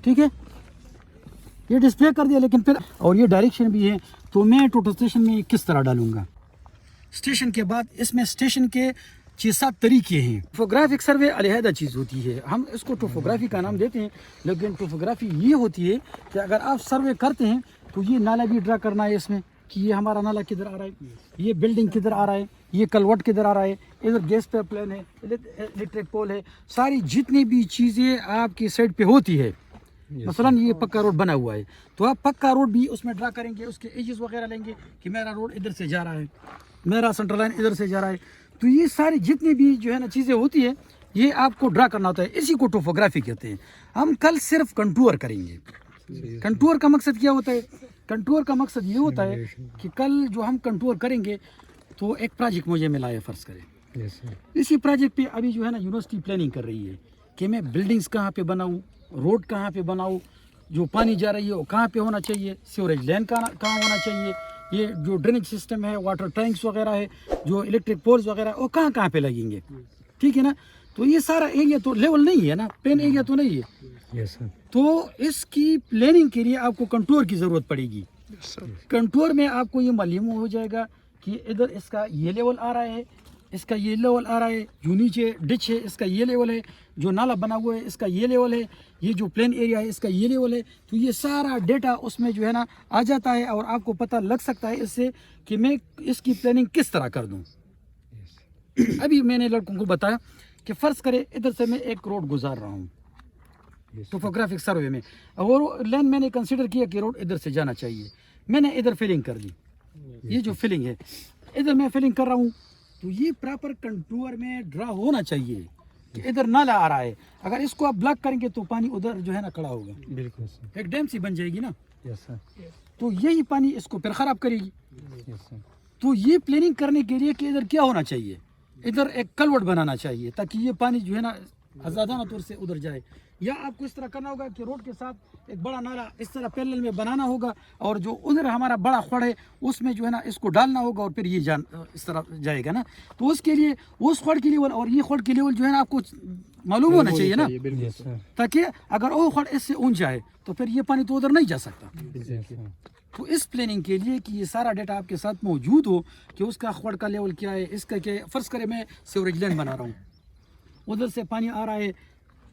ठीक है, ये डिस्प्ले कर दिया, लेकिन फिर और ये डायरेक्शन भी है, तो मैं टोटल स्टेशन में किस तरह डालूंगा। स्टेशन के बाद इसमें स्टेशन के 6-7 तरीके हैं। टोपोग्राफिक सर्वे अलहदा चीज़ होती है, हम इसको टोपोग्राफी का नाम देते हैं, लेकिन टोपोग्राफी ये होती है कि अगर आप सर्वे करते हैं तो ये नाला भी ड्रा करना है इसमें कि ये हमारा नाला किधर आ रहा है, ये बिल्डिंग किधर आ रहा है, ये कलवट किधर आ रहा है, इधर गैस पाइपलाइन है, इलेक्ट्रिक पोल है, सारी जितनी भी चीज़ें आपकी साइड पे होती है। मसलन ये पक्का रोड बना हुआ है तो आप पक्का रोड भी उसमें ड्रा करेंगे, उसके एजेस वगैरह लेंगे कि मेरा रोड इधर से जा रहा है, मेरा सेंट्रल लाइन इधर से जा रहा है। तो ये सारी जितनी भी जो है ना चीज़ें होती है ये आपको ड्रा करना होता है, इसी को टोपोग्राफी कहते हैं। हम कल सिर्फ कंटूर करेंगे। कंटूर का मकसद क्या होता है? कंटूर का मकसद ये होता है कि कल जो हम कंटूर करेंगे तो एक प्रोजेक्ट मुझे मिला है, फ़र्ज़ करें इसी प्रोजेक्ट पे अभी जो है ना यूनिवर्सिटी प्लानिंग कर रही है कि मैं बिल्डिंग्स कहाँ पे बनाऊँ, रोड कहाँ पे बनाऊँ, जो पानी जा रही है वो कहाँ पे होना चाहिए, सीवरेज लाइन कहाँ होना चाहिए, ये जो ड्रेनेज सिस्टम है, वाटर टैंक्स वगैरह है, जो इलेक्ट्रिक पोल्स वगैरह वो कहाँ पे लगेंगे, ठीक है ना। तो ये सारा एरिया तो लेवल नहीं है ना, प्लेन एरिया तो नहीं है। तो इसकी प्लानिंग के लिए आपको कंटूर की ज़रूरत पड़ेगी। कंटूर में आपको ये मालूम हो जाएगा कि इधर इसका ये लेवल आ रहा है, इसका ये लेवल आ रहा है, जो नीचे डिच है इसका ये लेवल है, जो नाला बना हुआ है इसका ये लेवल है, ये जो प्लेन एरिया है इसका ये लेवल है। तो ये सारा डेटा उसमें जो है ना आ जाता है और आपको पता लग सकता है इससे कि मैं इसकी प्लानिंग किस तरह कर दूं। अभी मैंने लड़कों को बताया कि फ़र्ज़ करें इधर से मैं एक रोड गुजार रहा हूँ टोपोग्राफिक सर्वे में, और लाइन मैंने कंसिडर किया कि रोड इधर से जाना चाहिए, मैंने इधर फिलिंग कर ली, ये जो फिलिंग है इधर मैं फिलिंग कर रहा हूँ, तो ये प्रॉपर कंटूर में ड्रा होना चाहिए कि इधर नाला आ रहा है। अगर इसको आप ब्लॉक करेंगे तो पानी उधर जो है ना खड़ा होगा, बिल्कुल एक डैम सी बन जाएगी ना। तो यही पानी इसको फिर ख़राब करेगी। तो ये प्लानिंग करने के लिए कि इधर क्या होना चाहिए, इधर एक कलवट बनाना चाहिए ताकि ये पानी जो है ना आज़ादाना तौर से उधर जाए, या आपको इस तरह करना होगा कि रोड के साथ एक बड़ा नाला इस तरह पैरेलल में बनाना होगा और जो उधर हमारा बड़ा खड़ है उसमें जो है ना इसको डालना होगा और फिर ये इस तरह जाएगा ना। तो उसके लिए उस खड़ की लेवल और ये खड़ की लेवल जो है ना आपको मालूम होना चाहिए ना, ताकि अगर वो खड़ इससे ऊंचा है तो फिर ये पानी तो उधर नहीं जा सकता। तो इस प्लानिंग के लिए कि ये सारा डाटा आपके साथ मौजूद हो कि उसका खड़ का लेवल क्या है, इसका क्या, फ़र्ज़ करें मैं सीवरेज लाइन बना रहा हूँ, उधर से पानी आ रहा है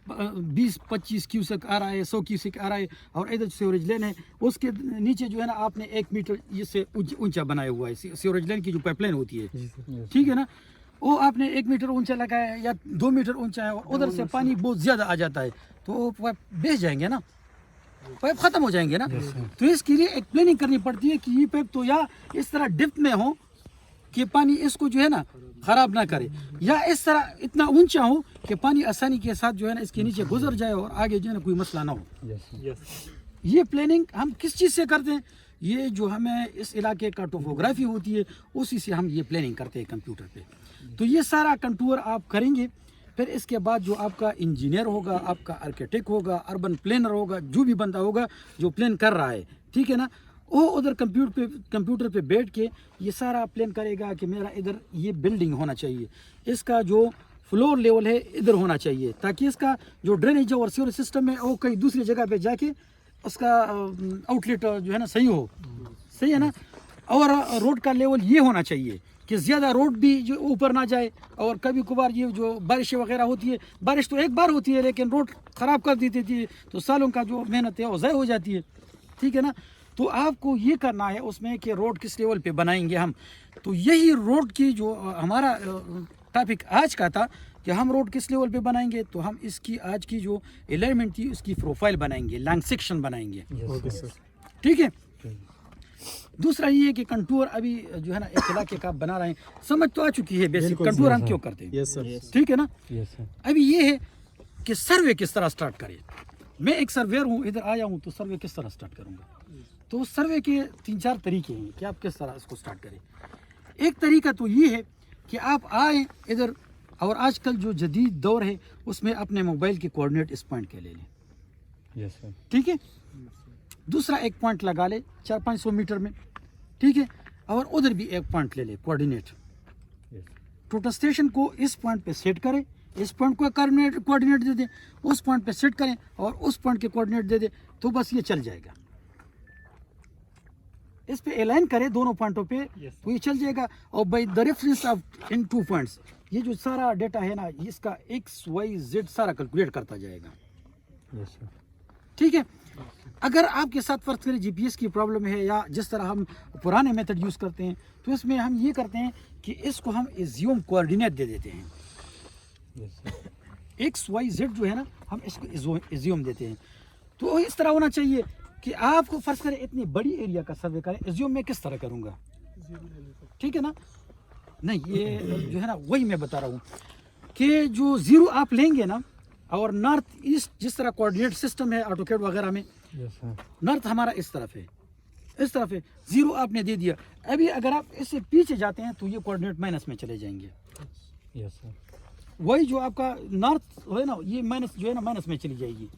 20-25 क्यूसेक आ रहा है, 100 क्यूसेक आ रहा है, और इधर सीवरेज लाइन है, उसके नीचे जो है ना आपने 1 मीटर इससे ऊंचा बनाया हुआ है, सीवरेज लाइन की जो पाइपलाइन होती है, ठीक है ना, वो आपने 1 मीटर ऊंचा लगाया है या 2 मीटर ऊंचा है, और उधर से पानी बहुत ज़्यादा आ जाता है तो वो पाइप बेच जाएंगे ना, पाइप ख़त्म हो जाएंगे ना। तो इसके लिए एक प्लानिंग करनी पड़ती है कि ये पाइप तो या इस तरह डिप में हो कि पानी इसको जो है ना ख़राब ना करे, या इस तरह इतना ऊंचा हो कि पानी आसानी के साथ जो है ना इसके नीचे गुजर जाए और आगे जो है ना कोई मसला ना हो। ये प्लानिंग हम किस चीज़ से करते हैं, ये जो हमें इस इलाके का टोपोग्राफी होती है उसी से हम ये प्लानिंग करते हैं कंप्यूटर पे। तो ये सारा कंटूर आप करेंगे, फिर इसके बाद जो आपका इंजीनियर होगा, आपका आर्किटेक्ट होगा, अर्बन प्लानर होगा, जो भी बंदा होगा जो प्लान कर रहा है, ठीक है ना, वो उधर कंप्यूटर पे बैठ के ये सारा प्लान करेगा कि मेरा इधर ये बिल्डिंग होना चाहिए, इसका जो फ्लोर लेवल है इधर होना चाहिए, ताकि इसका जो ड्रेनेज और सीवर सिस्टम है वो कहीं दूसरी जगह पे जाके उसका आउटलेट जो है ना सही हो, सही है ना। और रोड का लेवल ये होना चाहिए कि ज़्यादा रोड भी जो ऊपर ना जाए, और कभी कभार ये जो बारिशें वगैरह होती है, बारिश तो एक बार होती है लेकिन रोड ख़राब कर देती थी, तो सालों का जो मेहनत है वो ज़ाय हो जाती है, ठीक है ना। तो आपको ये करना है उसमें कि रोड किस लेवल पे बनाएंगे हम। तो यही रोड की जो हमारा टॉपिक आज का था कि हम रोड किस लेवल पे बनाएंगे, तो हम इसकी आज की जो एलाइनमेंट थी उसकी प्रोफाइल बनाएंगे, लॉन्ग सेक्शन बनाएंगे, ठीक है। दूसरा ये है कि कंटूर अभी जो है ना एक इलाके का बना रहे हैं, समझ तो आ चुकी है बेसिक कंटूर हम क्यों करते हैं, ठीक है ना। अभी ये है कि सर्वे किस तरह स्टार्ट करें। मैं एक सर्वेयर हूँ, इधर आया हूँ, तो सर्वे किस तरह स्टार्ट करूँगा। तो सर्वे के 3-4 तरीके हैं कि आप किस तरह इसको स्टार्ट करें। एक तरीका तो ये है कि आप आए इधर, और आजकल जो जदीद दौर है उसमें अपने मोबाइल के कोऑर्डिनेट इस पॉइंट के ले लें, ठीक है। दूसरा एक पॉइंट लगा ले 400-500 मीटर में, ठीक है, और उधर भी एक पॉइंट ले ले कोऑर्डिनेट। टोटल स्टेशन को इस पॉइंट पे सेट करें इस पॉइंट को कोऑर्डिनेट दे दें, उस पॉइंट पे सेट करें और उस पॉइंट के कोऑर्डिनेट दे दें, तो बस ये चल जाएगा। इस पे अलाइन करें दोनों पॉइंटों पे, तो ये चल जाएगा। और by the reference of in 2 points, ये जो सारा डेटा है ना, इसका XYZ सारा कैलकुलेट करता जाएगा। ठीक है। अगर आपके साथ फर्ज करें GPS की प्रॉब्लम है या जिस तरह हम पुराने मेथड यूज़ करते हैं, तो इसमें हम ये करते हैं कि इसको हम एज्यूम कोऑर्डिनेट दे देते हैं। XYZ जो है ना, हम इसको एज्यूम देते हैं। तो इस तरह होना चाहिए कि आपको फर्ज करें इतनी बड़ी एरिया का सर्वे करें, एज्यूम मैं किस तरह करूँगा, ठीक है ना। नहीं, ये जो है ना वही मैं बता रहा हूँ कि जो 0 आप लेंगे ना, और नॉर्थ ईस्ट जिस तरह कोऑर्डिनेट सिस्टम है ऑटोकैड वगैरह में, नॉर्थ हमारा इस तरफ है, इस तरफ है, 0 आपने दे दिया। अभी अगर आप इससे पीछे जाते हैं तो ये कोऑर्डिनेट माइनस में चले जाएंगे। वही जो आपका नॉर्थ है ना, ये माइनस जो है ना माइनस में चली जाएगी।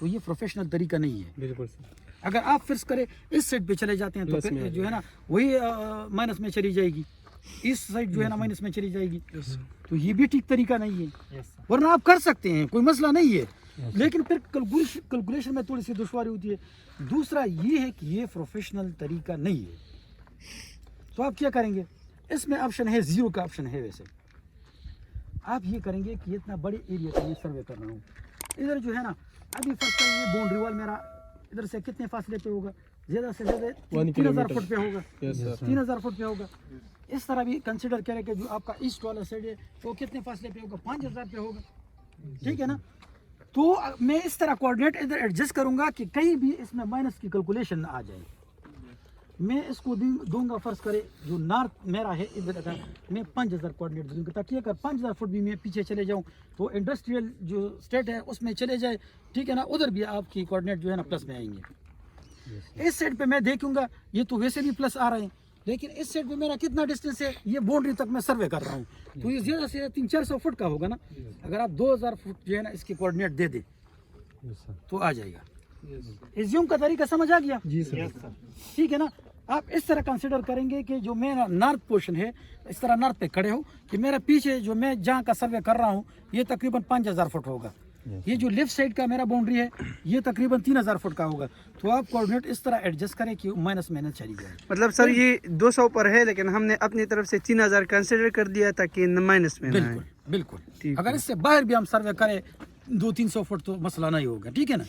तो ये प्रोफेशनल तरीका नहीं है। बिल्कुल। अगर आप फिर करें इस साइड पे चले जाते हैं तो फिर जो है ना वही माइनस में चली जाएगी, इस साइड जो है ना माइनस में चली जाएगी। तो ये भी ठीक तरीका नहीं है। वरना आप कर सकते हैं, कोई मसला नहीं है, लेकिन फिर कैलकुलेशन में थोड़ी सी दुश्वारी होती है। दूसरा ये है कि ये प्रोफेशनल तरीका नहीं है। तो आप क्या करेंगे, इसमें ऑप्शन है 0 का ऑप्शन है। वैसे आप ये करेंगे कि इतना बड़े एरिया का मैं सर्वे कर रहा हूँ, इधर जो है ना अभी फर्स्ट टाइम ये बाउंड्री वॉल मेरा इधर से कितने फासले पे होगा, ज़्यादा से ज़्यादा 3000 फुट पे होगा, 3000 फुट पे होगा। इस तरह भी कंसिडर करें कि जो आपका ईस्ट वाला साइड है वो कितने फासले पे होगा, 5000 पे होगा, ठीक है ना। तो मैं इस तरह कोऑर्डिनेट इधर एडजस्ट करूंगा कि कहीं भी इसमें माइनस की कैलकुलेशन ना आ जाए। मैं इसको दूंगा फर्ज करे जो नॉर्थ मेरा है इधर, अगर मैं 5000 कोऑर्डिनेट दूंगा, ताकि अगर 5000 फुट भी मैं पीछे चले जाऊं तो इंडस्ट्रियल जो स्टेट है उसमें चले जाए, ठीक है ना, उधर भी आपकी कोऑर्डिनेट जो है ना प्लस में आएंगे। इस साइड पे मैं देखूंगा ये तो वैसे भी प्लस आ रहे हैं, लेकिन इस साइड पे मेरा कितना डिस्टेंस है, ये बाउंड्री तक मैं सर्वे कर रहा हूँ, तो ये ज़्यादा से 300-400 फुट का होगा ना। अगर आप 2000 फुट जो है ना इसकी कोऑर्डिनेट दे दे तो आ जाएगा। एज्यूम का तरीका समझ आ गया जी सर। ठीक है ना। आप इस तरह कंसिडर करेंगे कि जो मेरा नॉर्थ पोर्शन है, इस तरह नॉर्थ पे खड़े हो कि मेरा पीछे जो मैं जहाँ का सर्वे कर रहा हूँ ये तकरीबन 5000 फुट होगा। ये जो लेफ्ट साइड का मेरा बाउंड्री है ये तकरीबन 3000 फुट का होगा। तो आप कोऑर्डिनेट इस तरह एडजस्ट करें कि माइनस माइनस चली जाए। मतलब सर ये 200 पर है, लेकिन हमने अपनी तरफ से 3000 कंसिडर कर दिया ताकि माइनस में ना आए। बिल्कुल बिल्कुल। अगर इससे बाहर भी हम सर्वे करें 200-300 फुट तो मसला नहीं होगा, ठीक है ना।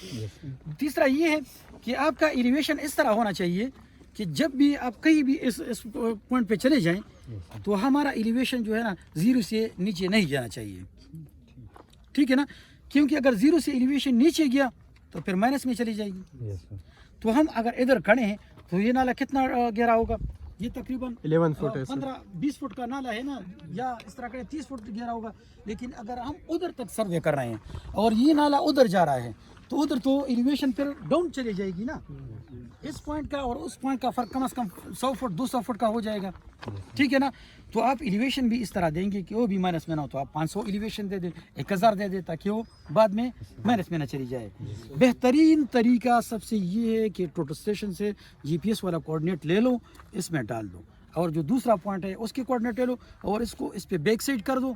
तीसरा ये है कि आपका एलिवेशन इस तरह होना चाहिए कि जब भी आप कहीं भी इस पॉइंट पे चले जाएं तो हमारा एलिवेशन जो है ना 0 से नीचे नहीं जाना चाहिए, ठीक है ना। क्योंकि अगर 0 से एलिवेशन नीचे गया तो फिर माइनस में चली जाएगी। तो हम अगर इधर खड़े हैं तो ये नाला कितना गहरा होगा, ये तकरीबन 11 फुट है, 15-20 फुट का नाला है ना, या इस तरह का 30 फुट गहरा होगा। लेकिन अगर हम उधर तक सर्वे कर रहे हैं और ये नाला उधर जा रहा है तो उधर तो एलिवेशन फिर डाउन चली जाएगी ना। इस पॉइंट का और उस पॉइंट का फर्क कम से कम 100 फुट 200 फुट का हो जाएगा, ठीक है ना। तो आप एलिवेशन भी इस तरह देंगे कि वो भी माइनस में ना हो। तो आप 500 एलिवेशन दे दें, 1000 दे दें, ताकि वो बाद में माइनस में ना चली जाए। बेहतरीन तरीका सबसे ये है कि टोटल स्टेशन से GPS वाला कोऑर्डिनेट ले लो, इसमें डाल दो, और जो दूसरा पॉइंट है उसके कोऑर्डिनेट ले लो और इसको इस पे बैक साइड कर दो,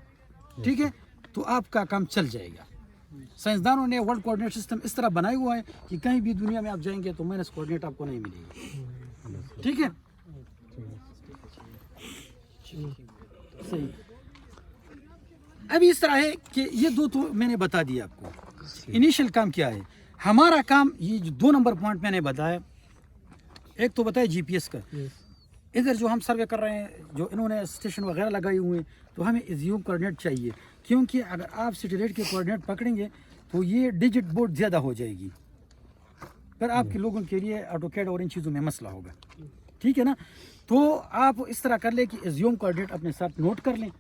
ठीक है। तो आपका काम चल जाएगा। साइंसदानों ने वर्ल्ड कोऑर्डिनेट सिस्टम इस तरह बनाया हुआ है कि कहीं भी दुनिया में आप जाएंगे तो माइनस कोऑर्डिनेट आपको नहीं मिलेगी, ठीक है। सही। अभी इस तरह है कि ये दो तो मैंने बता दिया आपको। इनिशियल काम क्या है हमारा काम, ये जो 2 नंबर पॉइंट मैंने बताया, एक तो बताया GPS का। इधर जो हम सर्वे कर रहे हैं, जो इन्होंने स्टेशन वगैरह लगाए हुए हैं, तो हमें एज्यूम कोऑर्डिनेट चाहिए, क्योंकि अगर आप सैटेलाइट के कोऑर्डिनेट पकड़ेंगे तो ये डिजिट बोर्ड ज़्यादा हो जाएगी, फिर आपके लोगों के लिए ऑटोकैड और इन चीज़ों में मसला होगा, ठीक है ना। तो आप इस तरह कर ले कि एज्यूम कोऑर्डिनेट अपने साथ नोट कर लें।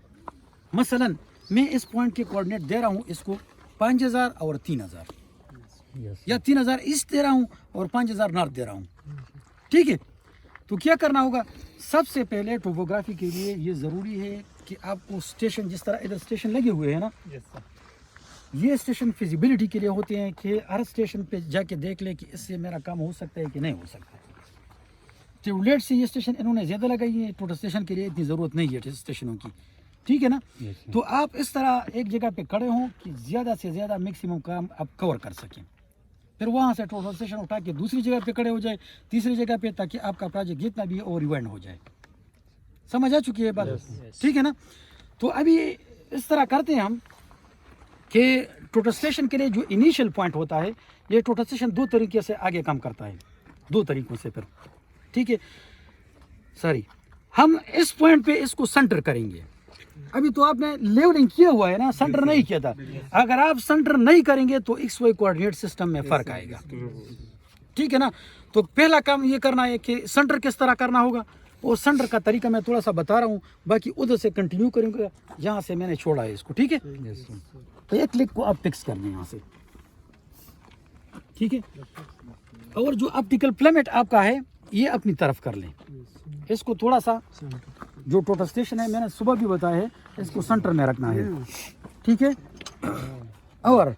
मसलन मैं इस पॉइंट के कोऑर्डिनेट दे रहा हूँ इसको 5000 और 3000, या 3000 ईस्ट दे रहा हूँ और 5000 नॉर्थ दे रहा हूँ, ठीक है। तो क्या करना होगा, सबसे पहले टोपोग्राफी के लिए ये ज़रूरी है कि आपको स्टेशन, जिस तरह इधर स्टेशन लगे हुए हैं ना, ये स्टेशन फिजिबिलिटी के लिए होते हैं कि हर स्टेशन पे जाके देख ले कि इससे मेरा काम हो सकता है कि नहीं हो सकता। ट्यूबलेट से ये स्टेशन इन्होंने ज़्यादा लगाई है, टोटल स्टेशन के लिए इतनी ज़रूरत नहीं है स्टेशनों की, ठीक है ना। तो आप इस तरह एक जगह पे खड़े हों कि ज़्यादा से ज़्यादा मैक्सिमम काम आप कवर कर सकें, फिर वहाँ से टोटल स्टेशन उठा के दूसरी जगह पे खड़े हो जाए, तीसरी जगह पे, ताकि आपका प्रोजेक्ट जितना भी है वो रिवाइंड हो जाए। समझ आ चुकी है बात? ठीक है ना। तो अभी इस तरह करते हैं हम कि टोटल स्टेशन के लिए जो इनिशियल पॉइंट होता है, ये टोटल स्टेशन दो तरीके से आगे काम करता है, दो तरीकों से फिर, ठीक है। सॉरी, हम इस पॉइंट पे इसको सेंटर करेंगे। अभी तो आपने लेवलिंग किया हुआ है ना, सेंटर नहीं किया था। अगर आप सेंटर नहीं करेंगे तो एक्स वाई कोऑर्डिनेट सिस्टम में फर्क आएगा, ठीक है ना। तो पहला काम ये करना है कि सेंटर किस तरह करना होगा, और सेंटर का तरीका मैं थोड़ा सा बता रहा हूँ, बाकी उधर से कंटिन्यू करेंगे जहाँ से मैंने छोड़ा है इसको, ठीक है। तो एक क्लिक को आप फिक्स कर दें यहाँ से, ठीक है। और जो ऑप्टिकल प्लेमेट आपका है ये अपनी तरफ कर लें, इसको थोड़ा सा, जो टोटल स्टेशन है मैंने सुबह भी बताया है, इसको सेंटर में रखना है, ठीक है। और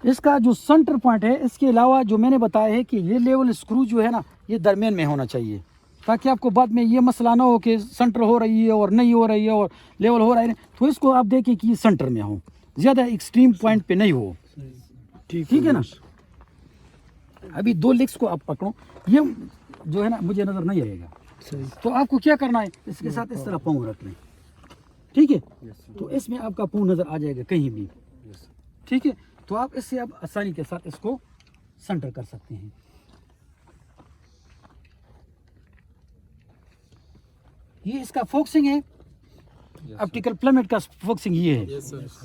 इसका जो सेंटर पॉइंट है, इसके अलावा जो मैंने बताया है कि ये लेवल स्क्रू जो है ना, ये दरमियान में होना चाहिए, ताकि आपको बाद में ये मसला ना हो कि सेंटर हो रही है और नहीं हो रही है और लेवल हो रहा है। तो इसको आप देखें कि ये सेंटर में हो, ज़्यादा एक्सट्रीम पॉइंट पे नहीं हो, ठीक है ना। अभी दो लेग्स को आप पकड़ो, ये जो है ना मुझे नज़र नहीं आएगा, तो आपको क्या करना है, इसके साथ इस तरह पाँव रख लें, ठीक है। तो इसमें आपका पाँव नज़र आ जाएगा कहीं भी, ठीक है। तो आप इससे आप आसानी के साथ इसको सेंटर कर सकते हैं। ये इसका फोकसिंग है, ऑप्टिकल प्लेमेट का फोकसिंग ये है।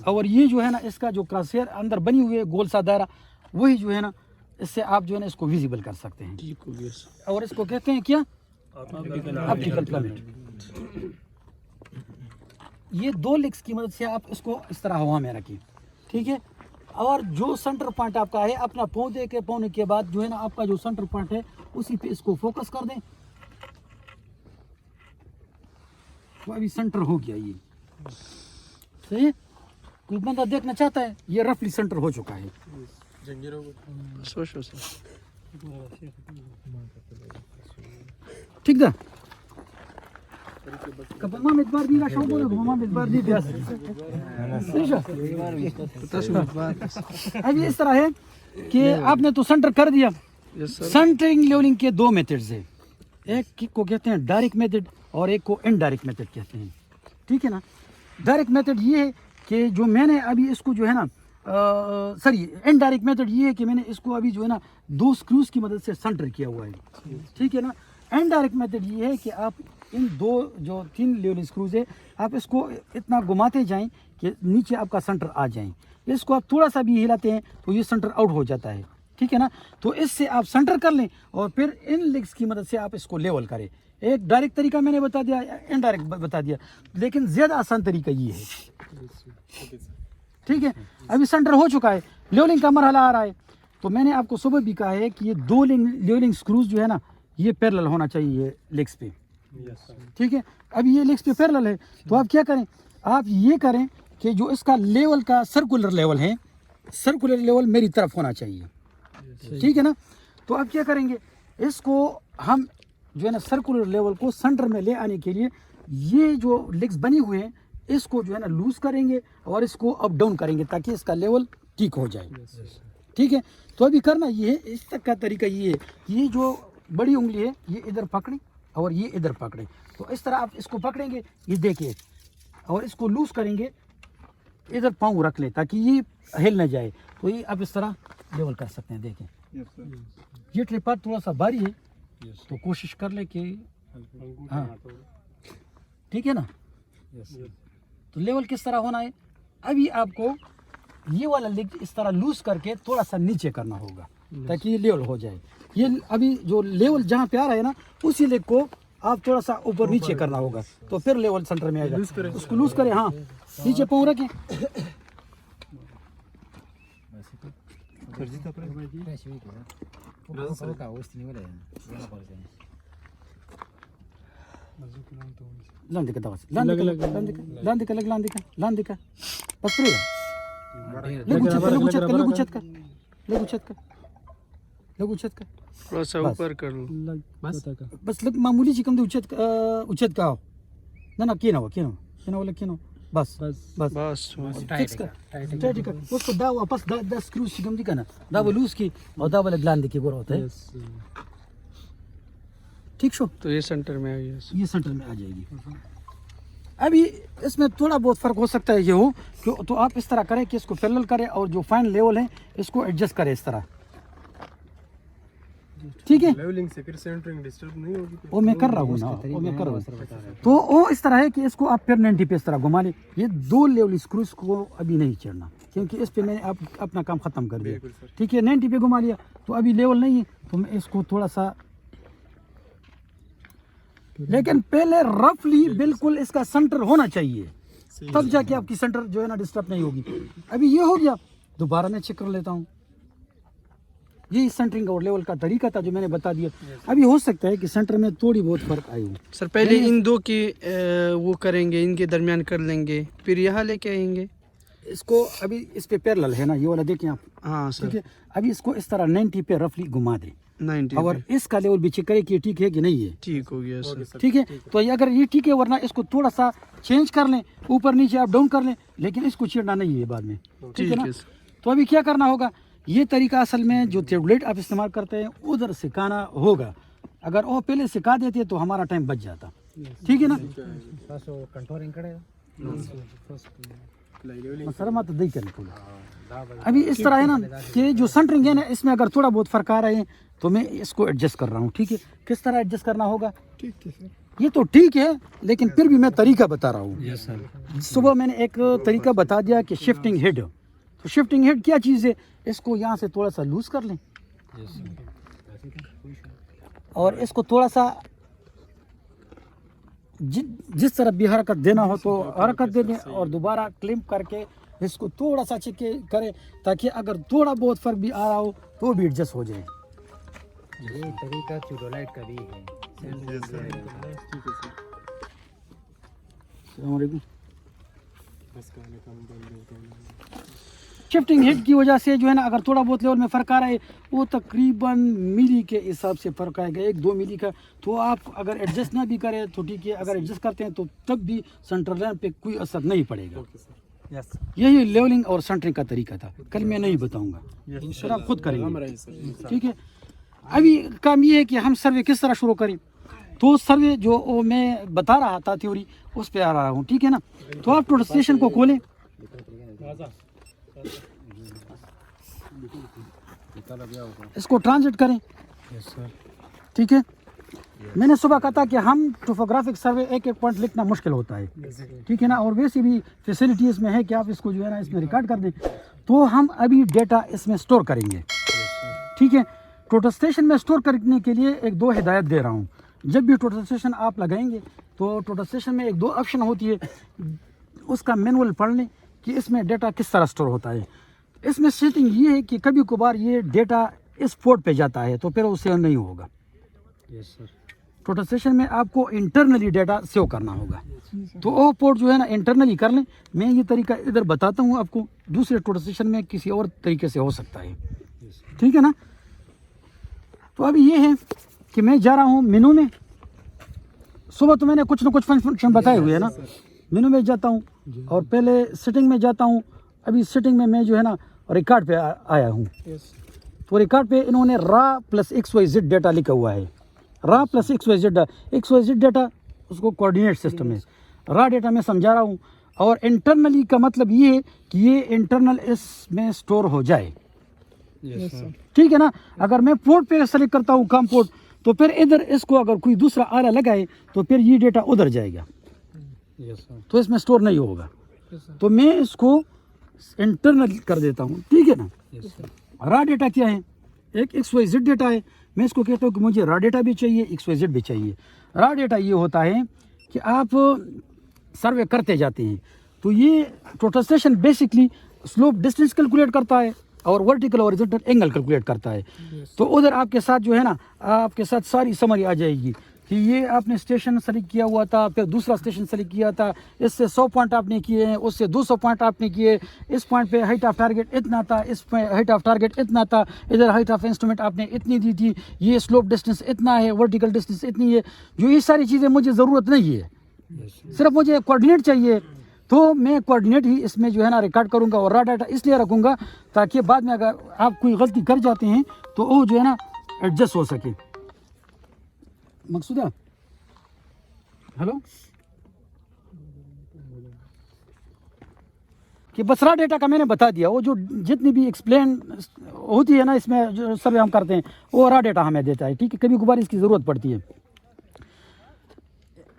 और ये जो है ना, इसका जो क्रॉसहेयर अंदर बनी हुई है गोल सा दायरा, वही जो है ना, इससे आप जो है ना इसको विजिबल कर सकते हैं, और इसको कहते हैं क्या, ऑप्टिकल प्लेमेट। ये दो लेग्स की मदद से आप इसको इस तरह हवा में रखिए, ठीक है। और जो सेंटर पॉइंट आपका है, अपना पाँव दे के पाने के बाद जो है ना, आपका जो सेंटर पॉइंट है उसी पे इसको फोकस कर दें। तो अभी सेंटर हो गया, ये सही है। कोई बंदा देखना चाहता है, ये रफली सेंटर हो चुका है, ठीक है। कपमा मिदबार दी का शौक बोलो, कपमा मिदबार दी प्यास, अब ये इस तरह है कि आपने तो सेंटर कर दिया। सेंटरिंग लेवलिंग के दो मेथड्स है, एक को कहते हैं डायरेक्ट मेथड और एक को इनडायरेक्ट मेथड कहते हैं, ठीक है ना। डायरेक्ट मेथड ये है कि जो मैंने अभी इसको जो है ना, सॉरी, इनडायरेक्ट मेथड ये है कि मैंने इसको अभी जो है ना दो स्क्रूज की मदद से सेंटर किया हुआ है, ठीक है ना। इनडायरेक्ट मेथड ये है कि आप इन दो जो 3 लेवल स्क्रूज है, आप इसको इतना घुमाते जाएं कि नीचे आपका सेंटर आ जाए। इसको आप थोड़ा सा भी हिलाते हैं तो ये सेंटर आउट हो जाता है, ठीक है ना। तो इससे आप सेंटर कर लें और फिर इन लेग्स की मदद से आप इसको लेवल करें। एक डायरेक्ट तरीका मैंने बता दिया, इनडायरेक्ट बता दिया, लेकिन ज़्यादा आसान तरीका ये है, ठीक है। अभी सेंटर हो चुका है, लेवलिंग का मरहला आ रहा है। तो मैंने आपको सुबह भी कहा है कि ये दो लेवलिंग स्क्रूज जो है ना, ये पैरेलल होना चाहिए लेग्स पे, ठीक है। अभी ये लेग्स पे पैरेलल है, तो आप क्या करें, आप ये करें कि जो इसका लेवल का सर्कुलर लेवल है, सर्कुलर लेवल मेरी तरफ होना चाहिए, ठीक है ना। तो आप क्या करेंगे, इसको हम जो है ना सर्कुलर लेवल को सेंटर में ले आने के लिए ये जो लेग्स बनी हुए हैं इसको जो है ना लूज करेंगे और इसको अप डाउन करेंगे ताकि इसका लेवल ठीक हो जाए, ठीक है। तो अभी करना ये है, इस तक का तरीका ये है, ये जो बड़ी उंगली है ये इधर पकड़े और ये इधर पकड़े। तो इस तरह आप इसको पकड़ेंगे, ये देखिए, और इसको लूज करेंगे, इधर पाँव रख लें ताकि ये हिल ना जाए। तो ये आप इस तरह लेवल कर सकते हैं। देखें ये ट्रिपॉड थोड़ा सा भारी है, तो कोशिश कर ले कि हाँ, ठीक है ना। तो लेवल किस तरह होना है, अभी आपको ये वाला लेग इस तरह लूज करके थोड़ा सा नीचे करना होगा ताकि ये लेवल हो जाए। ये अभी जो लेवल जहाँ पे आ रहा है ना, उसी लेग को आप थोड़ा सा ऊपर नीचे करना होगा, तो फिर लेवल सेंटर में आएगा। उसको लूज करें, हाँ, नीचे पाँव रखें। लांदिका दवा से लांदिका बस लघु छत का थोड़ा सा ऊपर कर लो बस लग मामूली चिकम दे उछत का ना के ना बस बस बस फिक्स कर टाइट कर उसको दा वापस 10 स्क्रू शिकम दी करना दा वो लूज की और दा वाला ग्लैंड की गोर होता है ठीक शो तो ये सेंटर में आ गया ये सेंटर में आ जाएगी अभी इसमें थोड़ा बहुत फर्क हो सकता है ये हो तो आप इस तरह करें कि इसको पैरेलल करें और जो फाइन लेवल है इसको एडजस्ट करें इस तरह ठीक है लेवलिंग से फिर सेंटरिंग डिस्टर्ब नहीं होगी वो मैं कर रहा हूँ ना वो मैं कर रहा हूँ तो वो इस तरह है कि इसको आप फिर 90 पे इस तरह घुमा लें ये 2 लेवल स्क्रूज को अभी नहीं चढ़ना क्योंकि इस पे मैंने अपना काम ख़त्म कर दिया ठीक है 90 पे घुमा लिया तो अभी लेवल नहीं है तो मैं इसको थोड़ा सा लेकिन पहले रफली बिल्कुल इसका सेंटर होना चाहिए तब जाके आपकी सेंटर जो है ना डिस्टर्ब नहीं होगी अभी ये हो गया दोबारा मैं चेक कर लेता हूँ ये सेंटरिंग और लेवल का तरीका था जो मैंने बता दिया अभी हो सकता है कि सेंटर में थोड़ी बहुत फर्क आई हो सर पहले इन दो की वो करेंगे इनके दरमियान कर लेंगे फिर यहाँ लेके आएंगे इसको अभी इस पे पैरेलल है ना ये वाला देखें आप हाँ ठीक सर है अभी इसको इस तरह 90 पे रफली घुमा दें 90 और इसका लेवल भी चेक करें कि ये ठीक है कि नहीं है ठीक हो गया सर ठीक है तो ये अगर ये ठीक है वरना इसको थोड़ा सा चेंज कर लें ऊपर नीचे आप डाउन कर लें लेकिन इसको छेड़ना नहीं है बाद में ठीक है ना तो अभी क्या करना होगा ये तरीका असल में जो थ्रेडुलेट आप इस्तेमाल करते हैं उधर सिखाना होगा अगर वो पहले सिखा देते तो हमारा टाइम बच जाता ठीक है ना मत दे करें अभी इस तरह है ना कि जो सेंटरिंग है ना इसमें अगर थोड़ा बहुत फर्क आ रहे हैं तो मैं इसको एडजस्ट कर रहा हूँ ठीक है किस तरह एडजस्ट करना होगा ठीक है सर ये तो ठीक है लेकिन फिर भी मैं तरीका बता रहा हूँ सुबह मैंने एक तरीका बता दिया कि शिफ्टिंग हेड तो शिफ्टिंग हेड क्या चीज़ है इसको यहाँ से थोड़ा सा लूज कर लें और इसको थोड़ा सा जिस तरह भी हरकत देना हो तो हरकत दे दें और दोबारा क्लिप करके इसको थोड़ा सा चेक करें ताकि अगर थोड़ा बहुत फर्क भी आ रहा हो तो भी एडजस्ट हो जाए ये तरीका थ्रेडुलेट का भी है शिफ्टिंग हेड की वजह से जो है ना अगर थोड़ा बहुत लेवल में फ़र्क आ रहा है वो तकरीबन मिली के हिसाब से फ़र्क आएगा 1-2 मिली का तो आप अगर एडजस्ट ना भी करें तो ठीक है अगर एडजस्ट करते हैं तो तब भी सेंटर लाइन पे कोई असर नहीं पड़ेगा यही लेवलिंग और सेंटरिंग का तरीका था कल मैं नहीं बताऊंगा सर आप खुद करेंगे ठीक है अभी काम ये है कि हम सर्वे किस तरह शुरू करें तो सर्वे जो मैं बता रहा था थ्योरी उस पर आ रहा हूँ ठीक है ना तो आप टोटल स्टेशन को खोलें इसको ट्रांजिट करें ठीक है मैंने सुबह कहा था कि हम टोपोग्राफिक सर्वे एक पॉइंट लिखना मुश्किल होता है ठीक है ना और वैसे भी फैसिलिटीज़ में है कि आप इसको जो है ना इसमें रिकॉर्ड कर दें तो हम अभी डेटा इसमें स्टोर करेंगे ठीक है टोटल स्टेशन में स्टोर करने के लिए 2 हिदायत दे रहा हूँ जब भी टोटल स्टेशन आप लगाएंगे तो टोटल स्टेशन में 2 ऑप्शन होती है उसका मैनुअल पढ़ लें कि इसमें डेटा किस तरह स्टोर होता है इसमें सेटिंग ये है कि कभी कभार ये डेटा इस पोर्ट पे जाता है तो फिर उससे नहीं होगा टोटल स्टेशन में आपको इंटरनली डेटा सेव करना होगा तो वो पोर्ट जो है ना इंटरनली कर लें मैं ये तरीका इधर बताता हूँ आपको दूसरे टोटल स्टेशन में किसी और तरीके से हो सकता है ठीक है ना तो अभी ये है कि मैं जा रहा हूँ मेनू में सुबह तो मैंने कुछ ना कुछ फंक्शन बताए हुए है ना मेनू में जाता हूँ और पहले सेटिंग में जाता हूँ अभी सेटिंग में मैं जो है ना रिकॉर्ड पे आया हूँ तो रिकॉर्ड पे इन्होंने रा प्लस XYZ डेटा लिखा हुआ है रा प्लस XYZ डेटा उसको कोऑर्डिनेट सिस्टम है रा डेटा मैं समझा रहा हूँ और इंटरनली का मतलब ये है कि ये इंटरनल इसमें स्टोर हो जाए ठीक है ना अगर मैं पोर्ट पे सेलेक्ट करता हूँ कम पोर्ट तो फिर इधर इसको अगर कोई दूसरा आला लगाए तो फिर ये डेटा उधर जाएगा तो इसमें स्टोर नहीं होगा तो मैं इसको इंटरनल कर देता हूँ ठीक है ना रा डेटा क्या है एक XYZ डेटा है मैं इसको कहता हूँ कि मुझे रा डेटा भी चाहिए XYZ भी चाहिए रा डेटा ये होता है कि आप सर्वे करते जाते हैं तो ये total station basically slope distance calculate करता है और वर्टिकल और हॉरिजॉन्टल एंगल कैलकुलेट करता है तो उधर आपके साथ जो है ना आपके साथ सारी समरी आ जाएगी कि ये आपने स्टेशन सेलेक्ट किया हुआ था फिर दूसरा स्टेशन सेलेक्ट किया था इससे 100 पॉइंट आपने किए हैं उससे 200 पॉइंट आपने किए इस पॉइंट पे हाइट ऑफ टारगेट इतना था इस पे हाइट ऑफ टारगेट इतना था इधर हाइट ऑफ इंस्ट्रूमेंट आपने इतनी दी थी ये स्लोप डिस्टेंस इतना है वर्टिकल डिस्टेंस इतनी है जो ये सारी चीज़ें मुझे ज़रूरत नहीं है सिर्फ मुझे कोऑर्डिनेट चाहिए تو میں کوآرڈینیٹ ہی اس میں جو ہے نا ریکارڈ کروں گا اور را ڈاٹا اس لیے رکھوں گا تاکہ بعد میں اگر آپ کوئی غلطی کر جاتے ہیں تو وہ جو ہے نا ایڈجسٹ ہو سکے. مقصودہ ہلو کہ بس را ڈیٹا کا میں نے بتا دیا. وہ جو جتنی بھی ایکسپلین ہوتی ہے نا اس میں جو سروے ہم کرتے ہیں وہ را ڈیٹا ہمیں دیتا ہے. ٹھیک ہے, کبھی کبھار اس کی ضرورت پڑتی ہے.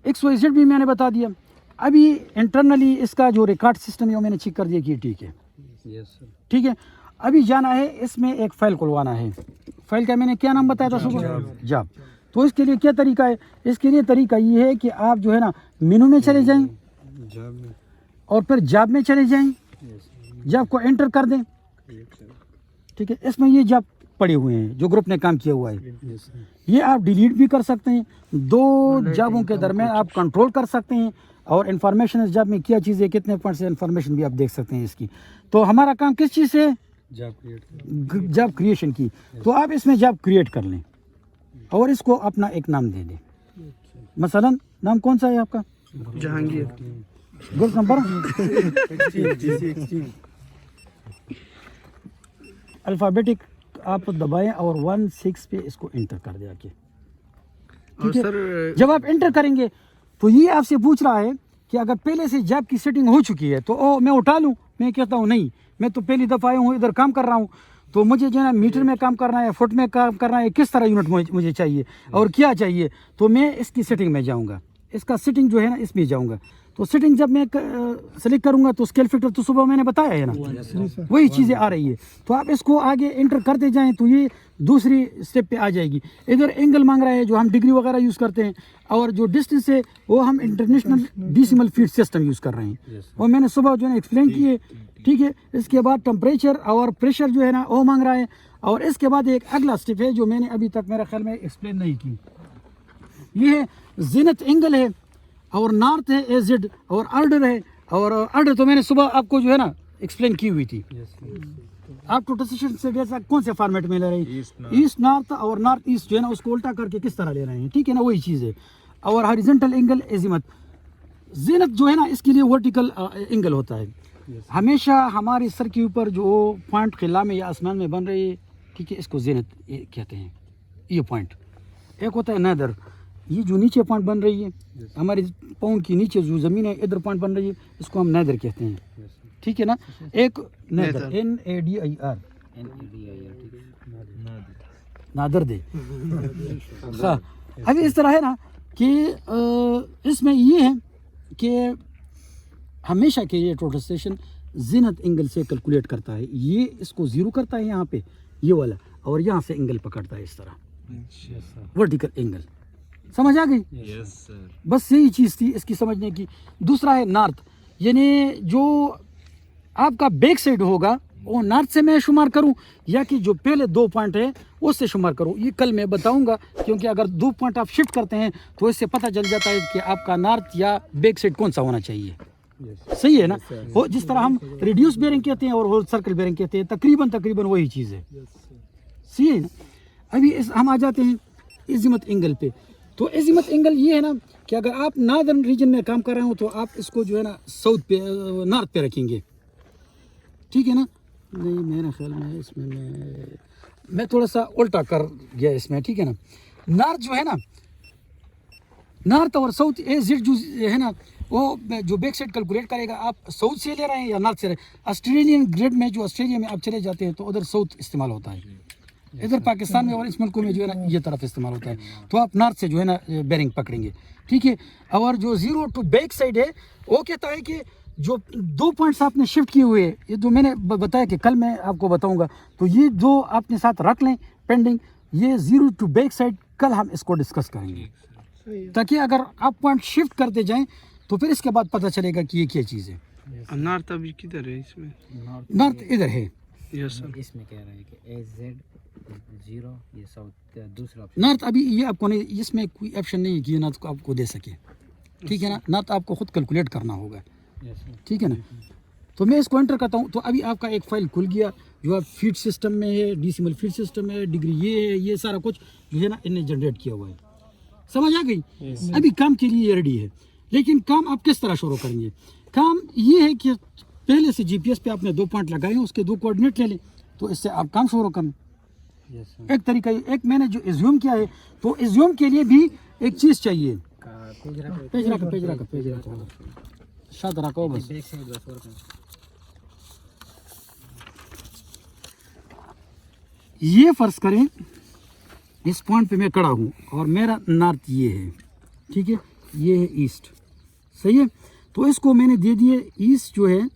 XYZ بھی میں نے بتا دیا. ابھی انٹرنلی اس کا جو ریکارڈ سسٹم ہے وہ میں نے چیک کر دیا کہ ٹھیک ہے. ٹھیک ہے, ابھی جانا ہے اس میں ایک فائل کھلوانا ہے. فائل کا میں نے کیا نام بتایا تھا صبح؟ جاب. تو اس کے لیے کیا طریقہ ہے؟ اس کے لیے طریقہ یہ ہے کہ آپ جو ہے نا مینو میں چلے جائیں اور پھر جاب میں چلے جائیں, جاب کو انٹر کر دیں. ٹھیک ہے, اس میں یہ جاب پڑے ہوئے ہیں جو گروپ نے کام کیا ہوا ہے. یہ آپ ڈیلیٹ بھی کر سکتے ہیں, دو جابوں کے درمیان آپ کنٹرول کر سکتے ہیں, اور انفارمیشن اس جاب میں کیا چیز ہے, کتنے پوائنٹس ہے, انفارمیشن بھی آپ دیکھ سکتے ہیں اس کی. تو ہمارا کام کس چیز سے؟ جاب کریشن کی. تو آپ اس میں جاب کریٹ کر لیں اور اس کو اپنا ایک نام دے دیں. مثلا نام کون سا ہے آپ کا؟ جہانگیر. گروپ نمبر الفابیٹک آپ دبائیں اور 16 پہ اس کو انٹر کر دیا کہ ٹھیک ہے. جب آپ انٹر کریں گے تو یہ آپ سے پوچھ رہا ہے کہ اگر پہلے سے جاب کی سیٹنگ ہو چکی ہے تو میں اٹھا لوں. میں کہتا ہوں نہیں, میں تو پہلی دفعہ آیا ہوں, ادھر کام کر رہا ہوں, تو مجھے جو ہے نا میٹر میں کام کرنا ہے, فٹ میں کام کرنا ہے, کس طرح یونٹ مجھے چاہیے اور کیا چاہیے. تو میں اس کی سیٹنگ میں جاؤں گا, اس کا سیٹنگ جو ہے نا اس میں جاؤں گا. تو سیٹنگ جب میں سلیکٹ کروں گا تو اسکیل فیکٹر تو صبح میں نے بتایا ہے نا, وہی چیزیں آ رہی ہے. تو آپ اس کو آگے انٹر کرتے جائیں تو یہ دوسری اسٹیپ پہ آ جائے گی. ادھر اینگل مانگ رہا ہے جو ہم ڈگری وغیرہ یوز کرتے ہیں, اور جو ڈسٹینس ہے وہ ہم international decimal feet system use کر رہے ہیں, اور میں نے صبح جو ہے نا ایکسپلین کیے. ٹھیک ہے, اس کے بعد ٹمپریچر اور پریشر جو ہے نا وہ مانگ رہا ہے, اور اس کے بعد ایک اگلا اسٹیپ ہے جو میں نے ابھی تک میرا خیال میں ایکسپلین نہیں کی. یہ ہے زینت اینگل ہے, اور نارتھ ہے اے زیڈ, اور آرڈر ہے, اور آرڈر تو میں نے صبح آپ کو جو ہے نا ایکسپلین کی ہوئی تھی. آپ ٹوٹل سے جیسا کون سے فارمیٹ میں لے رہے ہیں, ایسٹ نارتھ اور نارتھ ایسٹ جو ہے نا اس کو الٹا کر کے کس طرح لے رہے ہیں. ٹھیک ہے نا, وہی چیز ہے. اور ہاریزنٹل اینگل ایزیمت, زینت جو ہے نا اس کے لیے ورٹیکل اینگل ہوتا ہے. ہمیشہ ہمارے سر کے اوپر جو پوائنٹ خلا میں یا آسمان میں بن رہی ہے, ٹھیک ہے, اس کو زینت کہتے ہیں. یہ پوائنٹ ایک ہوتا ہے نیدر, یہ جو نیچے پوائنٹ بن رہی ہے ہمارے پاؤں کی نیچے جو زمین ہے ادھر پوائنٹ بن رہی ہے, اس کو ہم نیدر کہتے ہیں. ٹھیک ہے نا, ایک نیدر NADIR نادر دے. ابھی اس طرح ہے نا کہ اس میں یہ ہے کہ ہمیشہ کے یہ ٹوٹل اسٹیشن زینت اینگل سے کیلکولیٹ کرتا ہے. یہ اس کو زیرو کرتا ہے یہاں پہ یہ والا, اور یہاں سے اینگل پکڑتا ہے اس طرح ورٹیکل اینگل. سمجھ آ گئی؟ بس یہی چیز تھی اس کی سمجھنے کی. دوسرا ہے نارتھ, یعنی جو آپ کا بیک سائڈ ہوگا وہ نارتھ سے میں شمار کروں یا کہ جو پہلے دو پوائنٹ ہے اس سے شمار کروں. یہ کل میں بتاؤں گا, کیونکہ اگر دو پوائنٹ آپ شفٹ کرتے ہیں تو اس سے پتہ چل جاتا ہے کہ آپ کا نارتھ یا بیک سائڈ کون سا ہونا چاہیے. صحیح ہے نا, وہ جس طرح ہم ریڈیوس بیرنگ کہتے ہیں اور ہول سرکل بیرنگ کہتے ہیں, تقریباً وہی چیز ہے. صحیح ہے نا. ابھی ہم آ جاتے ہیں ایزیمت اینگل پہ. تو ایزیمت اینگل یہ ہے نا کہ اگر آپ ناردرن ریجن میں کام کر رہے ہوں تو آپ اس کو جو ہے نا ساؤتھ پہ نارتھ پہ رکھیں گے. ٹھیک ہے نا, نہیں میرا خیال میں اس میں تھوڑا سا الٹا کر گیا اس میں. ٹھیک ہے نا, نارتھ جو ہے نا, نارتھ اور ساؤتھ اے زیڈ جو ہے نا وہ جو بیک سائڈ کیلکولیٹ کرے گا آپ ساؤتھ سے لے رہے ہیں یا نارتھ سے رہے ہیں. آسٹریلین گریڈ میں جو آسٹریلیا میں آپ چلے جاتے ہیں تو ادھر ساؤتھ استعمال ہوتا ہے, ادھر پاکستان میں اور اس ملکوں میں جو ہے نا یہ طرف استعمال ہوتا ہے. تو آپ نارتھ سے جو ہے نا بیرنگ پکڑیں گے. ٹھیک ہے, اور جو زیرو ٹو بیک سائڈ ہے وہ کہتا ہے کہ جو دو پوائنٹس آپ نے شفٹ کیے ہوئے, یہ جو میں نے بتایا کہ کل میں آپ کو بتاؤں گا, تو یہ دو آپ نے ساتھ رکھ لیں پینڈنگ. یہ زیرو ٹو بیک سائڈ کل ہم اس کو ڈسکس کریں گے, تاکہ اگر آپ پوائنٹ شفٹ کرتے جائیں تو پھر اس کے بعد پتہ چلے گا کہ یہ کیا چیز ہے. نارتھ ابھی کدھر ہے اس میں؟ نارتھ ادھر ہے. اس میں کہہ رہے ہیں کہ اے زیڈ زیرو, یہ ساؤتھ دوسرا آپشن. نارتھ ابھی یہ آپ کو نہیں, اس میں کوئی آپشن نہیں ہے کہ یہ نارتھ کو آپ کو دے سکے. ٹھیک ہے نا, نارتھ آپ کو خود کیلکولیٹ کرنا ہوگا. ٹھیک ہے نا, تو میں اس کو انٹر کرتا ہوں. تو ابھی آپ کا ایک فائل کھل گیا جو آپ فیٹ سسٹم میں ہے, ڈیسیمل فیٹ سسٹم ہے, ڈگری یہ ہے, یہ سارا کچھ جو ہے نا ان نے جنریٹ کیا ہوا ہے. سمجھ آ گئی؟ ابھی کام کے لیے یہ ریڈی ہے. लेकिन काम आप किस तरह शुरू करेंगे? काम ये है कि पहले से जीपीएस पे आपने 2 पॉइंट लगाए हैं, उसके 2 कोऑर्डिनेट ले लें, तो इससे आप काम शुरू करें। एक तरीका एक मैंने जो एज्यूम किया है, तो एज्यूम के लिए भी एक चीज़ चाहिए। पेज रखा शाद रखो बस। ये फर्ज करें इस पॉइंट पे मैं खड़ा हूँ और मेरा नॉर्थ ये है, ठीक है, ये है ईस्ट, सही है। तो इसको मैंने दे दिए ईस्ट जो है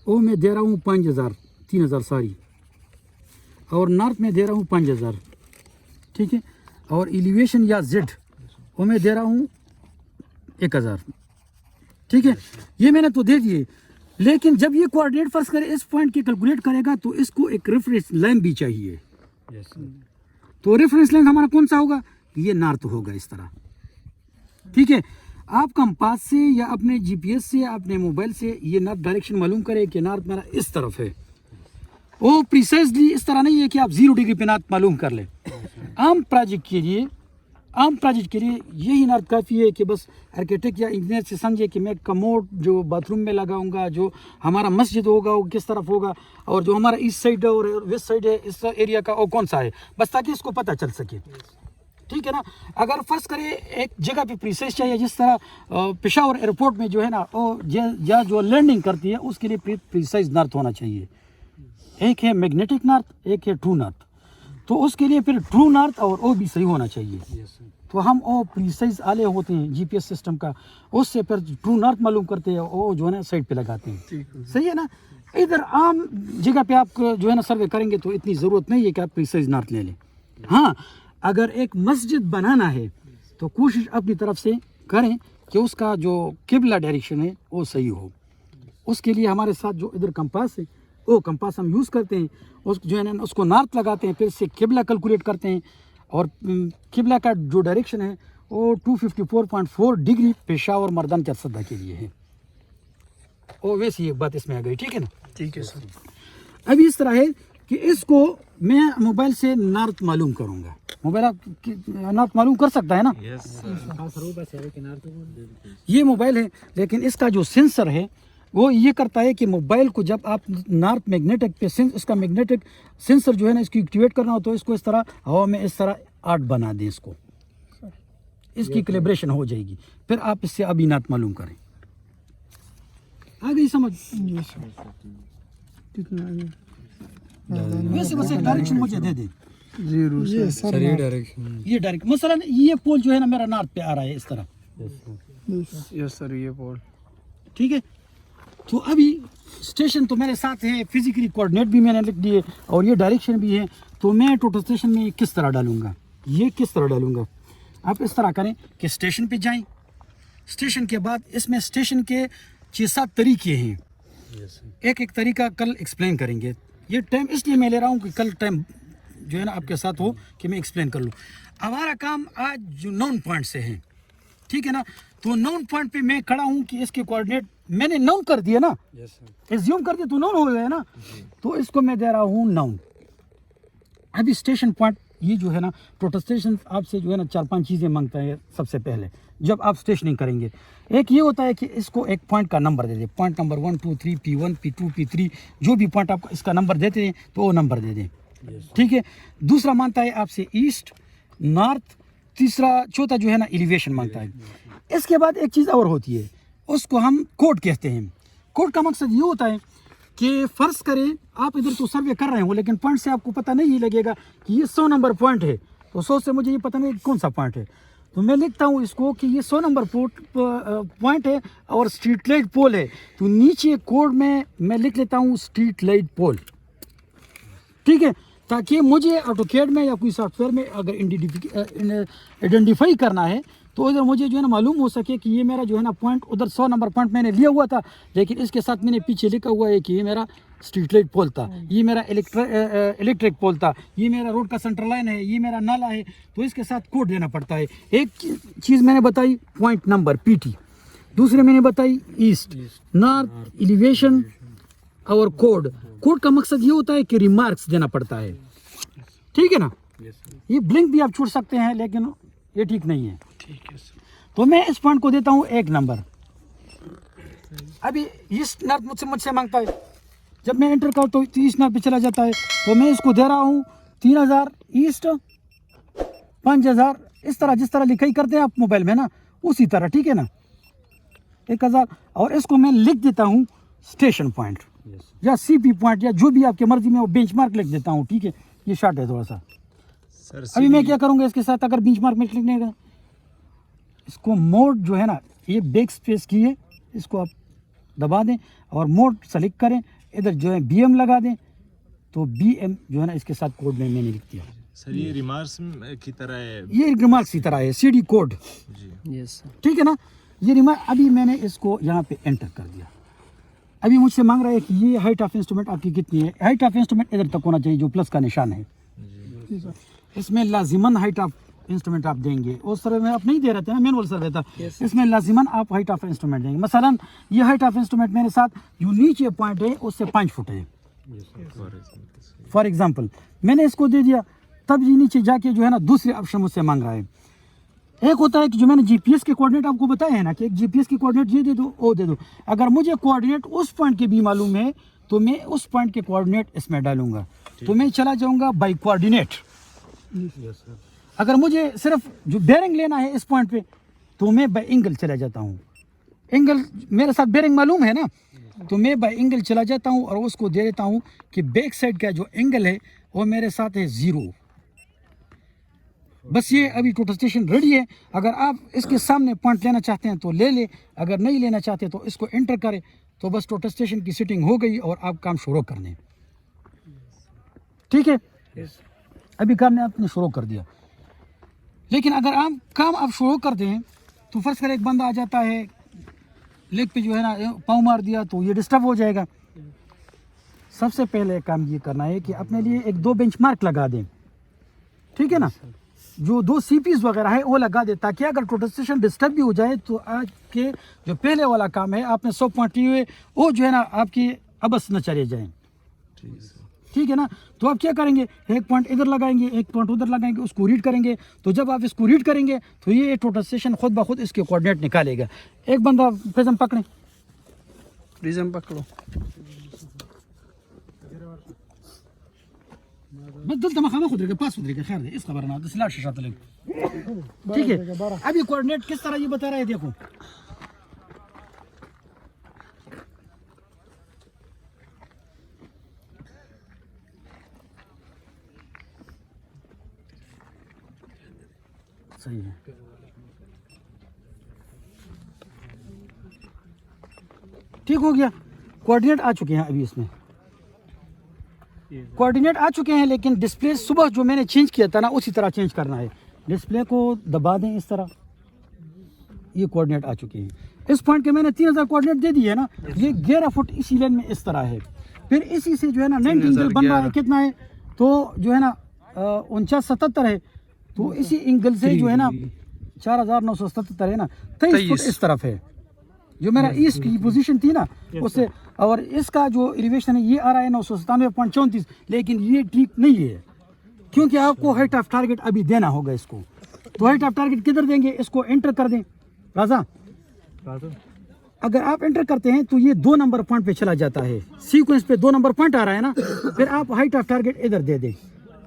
वो मैं दे रहा हूँ 3000 सारी, और नॉर्थ में दे रहा हूँ 5000, ठीक है, और एलिवेशन या जेड वो मैं दे रहा हूँ 1000, ठीक है। ये मैंने तो दे दिए, लेकिन जब ये कोऑर्डिनेट फर्स्ट करे इस पॉइंट की कैलकुलेट करेगा तो इसको एक रेफरेंस लाइन भी चाहिए। तो रेफरेंस लाइन हमारा कौन सा होगा? ये नॉर्थ होगा इस तरह, ठीक है। आप कंपास से या अपने जीपीएस से या अपने मोबाइल से ये नॉर्थ डायरेक्शन मालूम करें कि नॉर्थ मेरा इस तरफ है। वो प्रिसाइजली इस तरह नहीं है कि आप 0 डिग्री पे नॉर्थ मालूम कर लें। आम प्रोजेक्ट के लिए यही नॉर्थ काफ़ी है कि बस आर्किटेक्ट या इंजीनियर से समझे कि मैं कमोड जो बाथरूम में लगाऊंगा, जो हमारा मस्जिद होगा वो किस तरफ होगा, और जो हमारा ईस्ट साइड और वेस्ट साइड है इस एरिया का वो कौन सा है, बस ताकि इसको पता चल सके, ठीक है ना। अगर फर्ज करें एक जगह पे प्रीसाइज चाहिए, जिस तरह पेशावर एयरपोर्ट में जो है ना वो जो लैंडिंग करती है उसके लिए प्रीसाइज नॉर्थ होना चाहिए। एक है मैग्नेटिक नॉर्थ, एक है ट्रू नॉर्थ, तो उसके लिए फिर ट्रू नॉर्थ और ओ भी सही होना चाहिए। तो हम ओ प्रीसाइज आले होते हैं जीपीएस सिस्टम का, उससे फिर ट्रू नॉर्थ मालूम करते हैं, ओ जो है ना साइड पे लगाते हैं, सही है ना। इधर आम जगह पे आप जो है ना सर्वे करेंगे तो इतनी ज़रूरत नहीं है कि आप प्रीसाइज नॉर्थ ले लें। हाँ, अगर एक मस्जिद बनाना है तो कोशिश अपनी तरफ से करें कि उसका जो किबला डायरेक्शन है वो सही हो। उसके लिए हमारे साथ जो इधर कंपास है वो कंपास हम यूज़ करते हैं, उस जो है ना उसको नॉर्थ लगाते हैं, फिर से किबला कैलकुलेट करते हैं, और किबला का जो डायरेक्शन है वो 254.4 डिग्री पेशावर मर्दान के सदा के लिए है। और वैसे एक बात इसमें आ गई, ठीक है ना। ठीक है सर। अभी इस तरह है कि इसको मैं मोबाइल से नॉर्थ मालूम करूँगा। मोबाइल आप नॉर्थ मालूम कर सकता है ना। ये मोबाइल है, लेकिन इसका जो सेंसर है वो ये करता है कि मोबाइल को जब आप नॉर्थ मैग्नेटिक पे इसका मैग्नेटिक सेंसर जो है ना इसको एक्टिवेट करना हो तो इसको इस तरह हवा में इस तरह 8 बना दें, इसको इसकी कैलिब्रेशन हो जाएगी, फिर आप इससे अभी नॉर्थ मालूम करें। आ गई समझ? वैसे बस एक डायरेक्शन मुझे दे दे। ये सर ये डायरेक्शन, ये डायरेक्ट मसलन ये पोल जो है ना मेरा नॉर्थ पे आ रहा है इस तरह, यस सर ये पोल, ठीक है। तो अभी स्टेशन तो मेरे साथ है, फिजिकली कोऑर्डिनेट भी मैंने लिख दिए और ये डायरेक्शन भी है। तो मैं टोटल स्टेशन में किस तरह डालूंगा, ये किस तरह डालूंगा, आप इस तरह करें कि स्टेशन पे जाएं। स्टेशन के बाद इसमें स्टेशन के 6-7 तरीके हैं, एक एक तरीका कल एक्सप्लेन करेंगे। ये टाइम इसलिए मैं ले रहा हूँ कि कल टाइम जो है ना आपके साथ हो कि मैं एक्सप्लेन कर लूँ। हमारा काम आज जो 9 पॉइंट से है, ठीक है ना। तो 9 पॉइंट पे मैं खड़ा हूँ कि इसके कोऑर्डिनेट मैंने 9 कर दिया ना, एज्यूम कर दिया तो 9 हो गया ना, तो इसको मैं दे रहा हूँ 9। अभी स्टेशन पॉइंट ये जो है ना टोटल स्टेशन आपसे जो है ना 4-5 चीज़ें मांगता है सबसे पहले जब आप स्टेशनिंग करेंगे। एक ये होता है कि इसको एक पॉइंट का नंबर दे दें, point number 1 2 3 P1 P2 P3 जो भी पॉइंट आपको इसका नंबर देते हैं तो वो नंबर दे दें, ठीक है। दूसरा मांगता है आपसे ईस्ट, नॉर्थ, तीसरा चौथा जो है ना एलिवेशन मांगता है। इसके बाद एक चीज़ और होती है, उसको हम कोड कहते हैं। कोड का मकसद ये होता है कि फ़र्ज़ करें आप इधर तो सर्वे कर रहे हो लेकिन पॉइंट से आपको पता नहीं लगेगा कि ये 100 नंबर पॉइंट है, तो 100 से मुझे ये पता नहीं कौन सा पॉइंट है, तो मैं लिखता हूँ इसको कि ये 100 नंबर पॉइंट है और स्ट्रीट लाइट पोल है, तो नीचे कोड में मैं लिख लेता हूँ स्ट्रीट लाइट पोल, ठीक है, ताकि मुझे ऑटोकैड में या कोई सॉफ्टवेयर में अगर आइडेंटिफाई करना है तो उधर मुझे जो है ना मालूम हो सके कि ये मेरा जो है ना पॉइंट उधर 100 नंबर पॉइंट मैंने लिया हुआ था, लेकिन इसके साथ मैंने पीछे लिखा हुआ है कि ये मेरा स्ट्रीट लाइट पोल था, ये मेरा इलेक्ट्रिक पोल था, ये मेरा रोड का सेंटर लाइन है, ये मेरा नाला है, तो इसके साथ कोड देना पड़ता है। एक चीज़ मैंने बताई पॉइंट नंबर PT, दूसरे मैंने बताई ईस्ट, नॉर्थ, एलिवेशन और कोड। कोड का मकसद ये होता है कि रिमार्क्स देना पड़ता है, ठीक है ना। ये ब्लिंक भी आप छोड़ सकते हैं लेकिन ये ठीक नहीं है। ठीक है सर। तो मैं इस पॉइंट को देता हूँ 1 नंबर, अभी ईस्ट नॉर्थ मुझसे मांगता है, जब मैं एंटर करता हूँ तो ईस्ट नॉर्थ पे चला जाता है, तो मैं इसको दे रहा हूँ 3000 ईस्ट 5000, इस तरह जिस तरह लिखाई करते हैं आप मोबाइल में ना, उसी तरह, ठीक है ना, 1000। और इसको मैं लिख देता हूँ स्टेशन पॉइंट या सीपी पॉइंट या जो भी आपकी मर्जी में, वो बेंचमार्क लिख देता हूँ, ठीक है। ये शॉर्ट है थोड़ा सा। अभी मैं क्या करूँगा इसके साथ, अगर बेंचमार्क में लिखने का, इसको मोड जो है ना, ये बैक स्पेस की है, इसको आप दबा दें और मोड सेलेक्ट करें, इधर जो है BM लगा दें, तो BM जो है ना इसके साथ कोड में मैंने लिख दिया। सर ये रिमार्क्स की तरह है, ये रिमार्क्स की तरह है, CD कोड, यस ठीक है ना। ये रिमार्क अभी मैंने इसको यहाँ पे एंटर कर दिया। अभी मुझसे मांग रहा है कि ये हाइट ऑफ इंस्ट्रूमेंट आपकी कितनी है। हाइट ऑफ इंस्ट्रूमेंट इधर तक होना चाहिए, जो प्लस का निशान है। इसमें लाजिमन हाइट ऑफ इंस्ट्रूमेंट आप देंगे, उस सर्वे में आप नहीं दे रहे थे ना, मैनुअल सर्वे था, इसमें लाजिमन आप हाइट ऑफ इंस्ट्रूमेंट देंगे। मसलन ये हाइट ऑफ इंस्ट्रूमेंट मेरे साथ जो नीचे पॉइंट है उससे 5 फुट है, फॉर एग्जांपल मैंने इसको दे दिया, तब ये नीचे जाके जो है ना दूसरे ऑप्शन मुझसे मांग रहा है। एक होता है कि जो मैंने GPS के कोऑर्डिनेट आपको बताए हैं ना, कि एक GPS की कोऑर्डिनेट ये दे दो, वो दे दो। अगर मुझे कोऑर्डिनेट उस पॉइंट के भी मालूम है तो मैं उस पॉइंट के कोऑर्डिनेट इसमें डालूंगा, तो मैं चला जाऊंगा बाई कोऑर्डिनेट। अगर मुझे सिर्फ जो बेरिंग लेना है इस पॉइंट पे, तो मैं बाई एंगल चला जाता हूँ। एंगल मेरे साथ बेरिंग मालूम है ना, तो मैं बाई एंगल चला जाता हूँ और उसको दे देता हूँ कि बैक साइड का जो एंगल है वो मेरे साथ है 0। बस ये अभी टोटल स्टेशन रेडी है। अगर आप इसके सामने पॉइंट लेना चाहते हैं तो ले ले, अगर नहीं लेना चाहते तो इसको एंटर करें, तो बस टोटल स्टेशन की सेटिंग हो गई और आप काम शुरू कर दें, ठीक है। अभी काम ने आपने शुरू कर दिया। लेकिन अगर आप काम आप शुरू कर दें तो फर्स्ट कर एक बंदा आ जाता है, लेग पे जो है ना पाँव मार दिया, तो ये डिस्टर्ब हो जाएगा। सबसे पहले काम ये करना है कि अपने लिए 1-2 बेंचमार्क लगा दें, ठीक है ना। जो 2 CPs वगैरह है वो लगा दे, ताकि अगर टोटल स्टेशन डिस्टर्ब भी हो जाए तो आज के जो पहले वाला काम है आपने 100 पॉइंट लिए हुए, वो जो है ना आपकी अबस न चले जाएं, ठीक है ना। तो आप क्या करेंगे, एक पॉइंट इधर लगाएंगे, एक पॉइंट उधर लगाएंगे, उसको रीड करेंगे। तो जब आप इसको रीड करेंगे तो ये टोटल स्टेशन खुद ब खुद इसके कोऑर्डिनेट निकालेगा। एक बंदा प्रिज्म पकड़े, प्रिज्म पकड़ो, بدل ما خلنا خد رجع باس خد رجع خير इस खबर ना दसला शट ले, ठीक है। अभी कोऑर्डिनेट किस तरह ये बता रहा है, देखो सही है। ठीक हो गया, कोऑर्डिनेट आ चुके हैं। अभी इसमें कोऑर्डिनेट आ चुके हैं, लेकिन डिस्प्ले सुबह जो मैंने चेंज किया था ना उसी तरह चेंज करना है। डिस्प्ले को दबा दें इस तरह, ये कोऑर्डिनेट आ चुके हैं। इस पॉइंट के मैंने 3000 कोऑर्डिनेट दे दिए है ना, ये 11 फुट इसी लाइन में इस तरह है। फिर इसी से जो है ना 90 एंगल बन रहा है, कितना है तो जो है ना 4977 है, तो इसी एंगल से जो है ना 4977 है ना, 23 फुट इस तरफ है। जो मेरा ईस्ट की पोजीशन थी ना उससे, और इसका जो एलिवेशन है ये आ रहा है 997.34, लेकिन ये ठीक नहीं है, क्योंकि आपको हाइट ऑफ टारगेट अभी देना होगा इसको। तो हाइट ऑफ टारगेट किधर देंगे, इसको एंटर कर दें राजा। अगर आप एंटर करते हैं तो ये 2 नंबर पॉइंट पे चला जाता है, सीक्वेंस पे 2 नंबर पॉइंट आ रहा है ना, फिर आप हाइट ऑफ टारगेट इधर दे दें।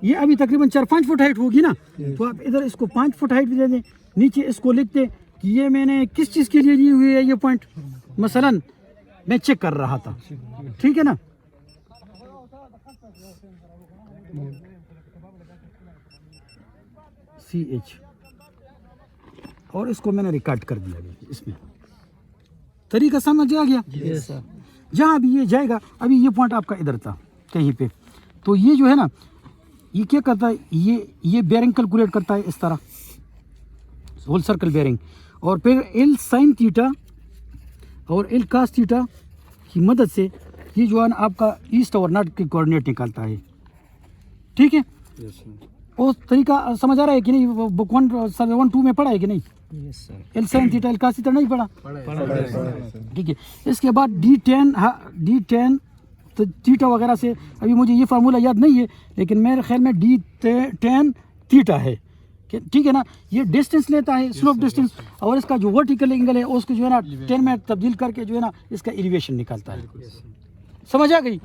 ये अभी तकरीबन 4-5 फुट हाइट होगी ना, तो आप इधर इसको 5 फुट हाइट भी दे दें। नीचे इसको लिख दें कि ये मैंने किस चीज़ के लिए ली हुई है ये पॉइंट, मसलन मैं चेक कर रहा था, ठीक है ना। CH और इसको मैंने रिकॉर्ड कर दिया इसमें। तरीका समझ आ गया? Yes sir. जहाँ भी ये जाएगा, अभी ये पॉइंट आपका इधर था कहीं पे, तो ये जो है ना ये क्या करता है, ये बेयरिंग कैलकुलेट करता है इस तरह, होल सर्कल बेयरिंग, और फिर L sin थीटा और L cos थीटा की मदद से ये जो है ना आपका ईस्ट और नॉर्थ की कोऑर्डिनेट निकालता है, ठीक है। वो तरीका समझ आ रहा है कि नहीं, बुक 1-2 में पढ़ा है कि नहीं? Yes sir. L sin theta L cos theta नहीं पढ़ा, ठीक है। इसके बाद D10 तो थीटा वगैरह से, अभी मुझे ये फार्मूला याद नहीं है, लेकिन मेरे ख्याल में D10 थीटा है, ٹھیک ہے نا. یہ ڈسٹینس لیتا ہے سلوپ ڈسٹینس, اور اس کا جو ورٹیکل اینگل ہے اس کو جو ہے نا 10 میں تبدیل کر کے جو ہے نا اس کا ایلیویشن نکالتا ہے. سمجھ آ گئی؟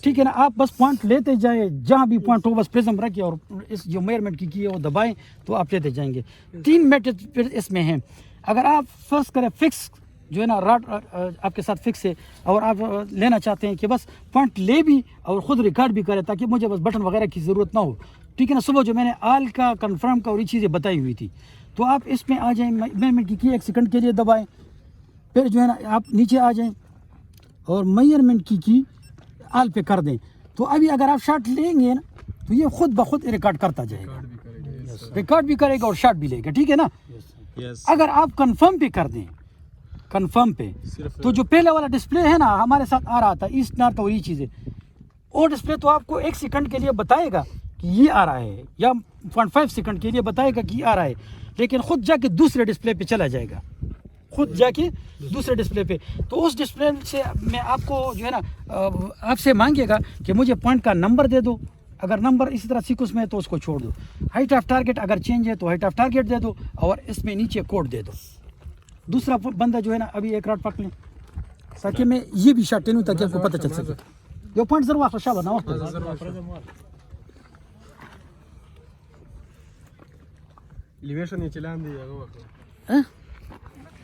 ٹھیک ہے نا. آپ بس پوائنٹ لیتے جائیں, جہاں بھی پوائنٹ ہو بس پرزم رکھیے اور اس جو میئرمنٹ کی ہے وہ دبائیں تو آپ لیتے جائیں گے. 3 میتھڈ پھر اس میں ہیں. اگر آپ فرض کریں فکس جو ہے نا راڈ آپ کے ساتھ فکس ہے اور آپ لینا چاہتے ہیں کہ بس پوائنٹ لے بھی اور خود ریکارڈ بھی کرے تاکہ مجھے بس بٹن وغیرہ کی ضرورت نہ ہو, ٹھیک ہے نا. صبح جو میں نے آل کا کنفرم کا اور یہ چیزیں بتائی ہوئی تھی, تو آپ اس میں آ جائیں, میئرمنٹ کی 1 سیکنڈ کے لیے دبائیں, پھر جو ہے نا آپ نیچے آ جائیں اور میئرمنٹ کی آل پہ کر دیں. تو ابھی اگر آپ شاٹ لیں گے نا تو یہ خود بخود ریکارڈ کرتا جائے گا, ریکارڈ بھی کرے گا اور شاٹ بھی لے گا, ٹھیک ہے نا. اگر آپ کنفرم پہ کر دیں, کنفرم پہ, تو جو پہلے والا ڈسپلے ہے نا ہمارے ساتھ آ رہا تھا ایسٹ نارتھ اور یہ چیزیں, وہ ڈسپلے تو آپ کو 1 سیکنڈ کے لیے بتائے گا کہ یہ آ رہا ہے, یا 0.5 سیکنڈ کے لیے بتائے گا کہ یہ آ رہا ہے, لیکن خود جا کے دوسرے ڈسپلے پہ چلا جائے گا, خود جا کے دوسرے ڈسپلے پہ. تو اس ڈسپلے سے میں آپ کو جو ہے نا آپ سے مانگے گا کہ مجھے پوائنٹ کا نمبر دے دو, اگر نمبر اسی طرح سیکوینس میں ہے تو اس کو چھوڑ دو, ہائٹ آف ٹارگیٹ اگر چینج ہے تو ہائٹ آف ٹارگیٹ دے دو, اور اس میں نیچے کوڈ دے دو. دوسرا بندہ جو ہے نا ابھی ایک راڈ پکڑ لیں تاکہ میں یہ بھی شاٹ لوں تاکہ آپ کو پتہ چل سکے. یہ پوائنٹ ضرور آپ شابہ نا ایلیویشن یہ چلان دی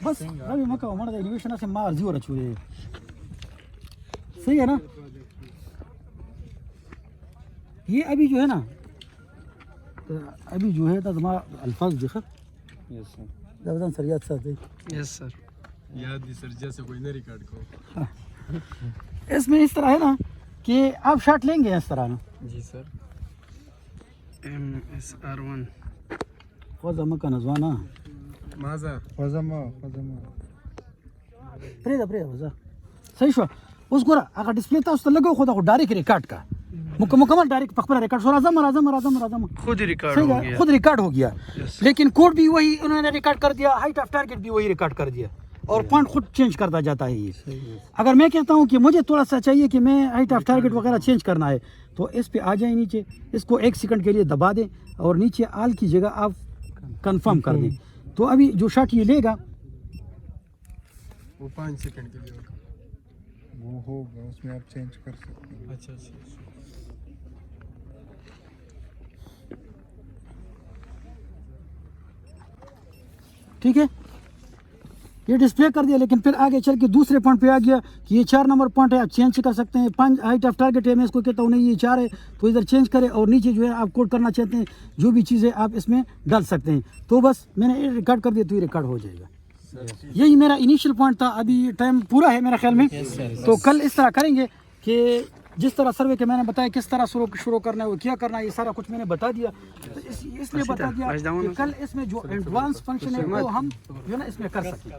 بس ابھی مکہ مرد ایلیویشن سے مار زیور چھوڑے, صحیح ہے نا. یہ ابھی جو ہے نا ابھی جو ہے تو تمہارا الفاظ دیکھا زبردست سر یاد ساتھ. یس سر. یاد دی سر جیسے کوئی نہ ریکارڈ کو. اس میں اس طرح ہے نا کہ آپ شاٹ لیں گے اس طرح نا. جی سر. MSR1 خوزہ مکہ نزوانا مازا پریدا وزا صحیح شو. اس کو اگر ڈسپلے تھا اس تو لگو خدا کو ڈائریکٹ ریکارڈ کا مکمل ڈائریکٹ پخبر ریکارڈ سو راضم خود ہی ریکارڈ ہو گیا, خود ریکارڈ ہو گیا, لیکن کوڈ بھی وہی انہوں نے ریکارڈ کر دیا, ہائٹ آف ٹارگیٹ بھی وہی ریکارڈ کر دیا, اور پوائنٹ خود چینج کرتا جاتا ہے. یہ اگر میں کہتا ہوں کہ مجھے تھوڑا سا چاہیے کہ میں ہائٹ آف ٹارگیٹ وغیرہ چینج کرنا ہے تو اس پہ آ جائیں نیچے, اس کو 1 سیکنڈ کے لیے دبا دیں اور نیچے آل کی جگہ آپ کنفرم کر دیں. تو ابھی جو شاٹ یہ لے گا وہ 5 سیکنڈ کے لیے وہ ہوگا, اس میں آپ چینج کر سکتے ہیں. اچھا ٹھیک ہے. یہ ڈسپلے کر دیا, لیکن پھر آگے چل کے دوسرے پوائنٹ پہ آ گیا کہ یہ 4 نمبر پوائنٹ ہے, آپ چینج کر سکتے ہیں. 5 ہائٹ آف ٹارگیٹ ہے, میں اس کو کہتا ہوں نہیں یہ 4 ہے تو ادھر چینج کرے, اور نیچے جو ہے آپ کوڈ کرنا چاہتے ہیں جو بھی چیزیں آپ اس میں ڈال سکتے ہیں. تو بس میں نے ریکارڈ کر دیا تو یہ ریکارڈ ہو جائے گا. یہی میرا انیشیل پوائنٹ تھا. ابھی ٹائم پورا ہے میرا خیال میں, تو کل اس طرح کریں گے کہ جس طرح سروے کے میں نے بتایا کس طرح شروع کرنا ہے, وہ کیا کرنا ہے, یہ سارا کچھ میں نے بتا دیا. اس لیے بتا دیا کہ کل اس میں جو ایڈوانس فنکشن ہے وہ ہم جو ہے نا اس میں کر سکیں.